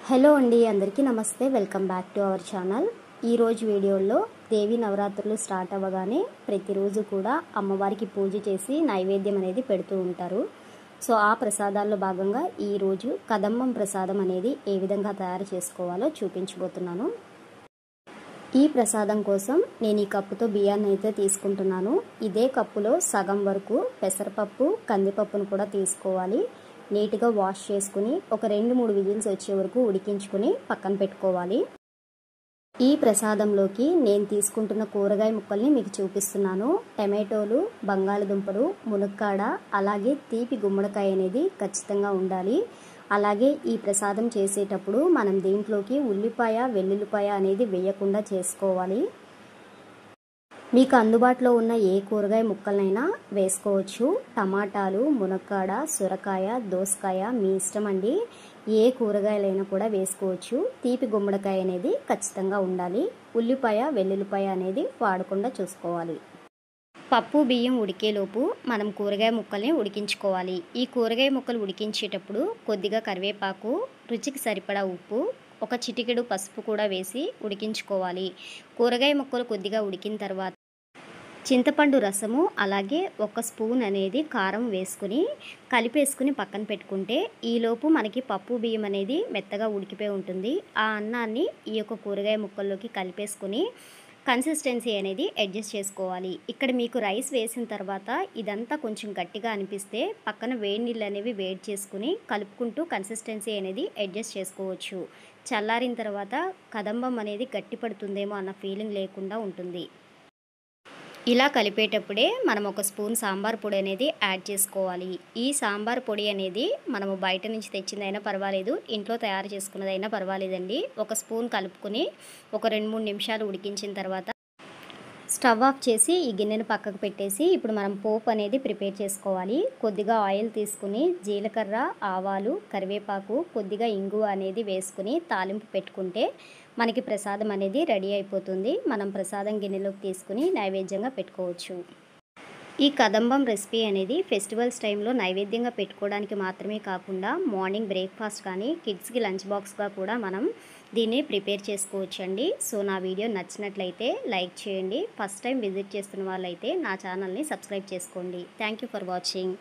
Hello అండి, అందరికీ నమస్తే. Welcome back to our channel. ఈరోజు వీడియోలో దేవి నవరాత్రులు స్టార్ట్ అవ్వగానే ప్రతిరోజు కూడా అమ్మవారికి పూజ చేసి నైవేద్యం అనేది పెడుతూ ఉంటారు. సో ఆ ప్రసాదాల్లో భాగంగా ఈరోజు కదంబం ప్రసాదం అనేది ఏ విధంగా తయారు చేసుకోవాలో చూపించబోతున్నాను. ఈ ప్రసాదం కోసం నేను ఈ కప్పుతో బియ్యాన్ని అయితే తీసుకుంటున్నాను. ఇదే కప్పులో సగం వరకు పెసరపప్పు, కందిపప్పును కూడా తీసుకోవాలి. నీట్గా వాష్ చేసుకుని ఒక 2-3 విజిల్స్ వచ్చే వరకు ఉడికించుకుని పక్కన పెట్టుకోవాలి. ఈ ప్రసాదంలోకి నేను తీసుకుంటున్న కూరగాయ ముక్కల్ని మీకు చూపిస్తున్నాను. టమాటోలు, బంగాళదుంపలు, మునక్కాడ, అలాగే తీపి గుమ్మడికాయ అనేది ఖచ్చితంగా ఉండాలి. అలాగే ఈ ప్రసాదం చేసేటప్పుడు మనం దీంట్లోకి ఉల్లిపాయ, వెల్లుల్లిపాయ అనేది వేయకుండా చేసుకోవాలి. మీకు అందుబాటులో ఉన్న ఏ కూరగాయ ముక్కలైనా వేసుకోవచ్చు. టమాటాలు, మునక్కాడ, సొరకాయ, దోసకాయ మీ ఇష్టం అండి. ఏ కూరగాయలైనా కూడా వేసుకోవచ్చు. తీపి గుమ్మడికాయ అనేది ఖచ్చితంగా ఉండాలి. ఉల్లిపాయ, వెల్లుల్లిపాయ అనేది వాడకుండా చూసుకోవాలి. పప్పు బియ్యం ఉడికేలోపు మనం కూరగాయ ముక్కల్ని ఉడికించుకోవాలి. ఈ కూరగాయ ముక్కలు ఉడికించేటప్పుడు కొద్దిగా కరివేపాకు, రుచికి సరిపడా ఉప్పు, ఒక చిటికెడు పసుపు కూడా వేసి ఉడికించుకోవాలి. కూరగాయ ముక్కలు కొద్దిగా ఉడికిన తర్వాత చింతపండు రసము, అలాగే 1 స్పూన్ అనేది కారం వేసుకుని కలిపేసుకుని పక్కన పెట్టుకుంటే ఈలోపు మనకి పప్పు బియ్యం అనేది మెత్తగా ఉడికిపోయి ఉంటుంది. ఆ అన్నాన్ని ఈ యొక్క కూరగాయ ముక్కల్లోకి కలిపేసుకుని కన్సిస్టెన్సీ అనేది అడ్జస్ట్ చేసుకోవాలి. ఇక్కడ మీకు రైస్ వేసిన తర్వాత ఇదంతా కొంచెం గట్టిగా అనిపిస్తే పక్కన వేడి నీళ్ళు అనేవి వేడి చేసుకుని కలుపుకుంటూ కన్సిస్టెన్సీ అనేది అడ్జస్ట్ చేసుకోవచ్చు. చల్లారిన తర్వాత కదంబం అనేది గట్టి పడుతుందేమో అన్న ఫీలింగ్ లేకుండా ఉంటుంది. ఇలా కలిపేటప్పుడే మనం 1 స్పూన్ సాంబార్ పొడి అనేది యాడ్ చేసుకోవాలి. ఈ సాంబార్ పొడి అనేది మనము బయట నుంచి తెచ్చిందైనా పర్వాలేదు, ఇంట్లో తయారు చేసుకున్నదైనా పర్వాలేదండి. 1 స్పూన్ కలుపుకొని ఒక 2-3 నిమిషాలు ఉడికించిన తర్వాత స్టవ్ ఆఫ్ చేసి ఈ గిన్నెను పక్కకు పెట్టేసి ఇప్పుడు మనం పోపు అనేది ప్రిపేర్ చేసుకోవాలి. కొద్దిగా ఆయిల్ తీసుకుని జీలకర్ర, ఆవాలు, కరివేపాకు, కొద్దిగా ఇంగువ అనేది వేసుకుని తాలింపు పెట్టుకుంటే మనకి ప్రసాదం అనేది రెడీ అయిపోతుంది. మనం ప్రసాదం గిన్నెలోకి తీసుకుని నైవేద్యంగా పెట్టుకోవచ్చు. ఈ కదంబం రెసిపీ అనేది ఫెస్టివల్స్ టైంలో నైవేద్యంగా పెట్టుకోవడానికి మాత్రమే కాకుండా మార్నింగ్ బ్రేక్ఫాస్ట్ కానీ కిడ్స్కి లంచ్ బాక్స్గా కూడా మనం దీన్ని ప్రిపేర్ చేసుకోవచ్చండి. సో నా వీడియో నచ్చినట్లయితే లైక్ చేయండి. ఫస్ట్ టైం విజిట్ చేస్తున్న వాళ్ళైతే నా ఛానల్ని సబ్స్క్రైబ్ చేసుకోండి. Thank you for watching.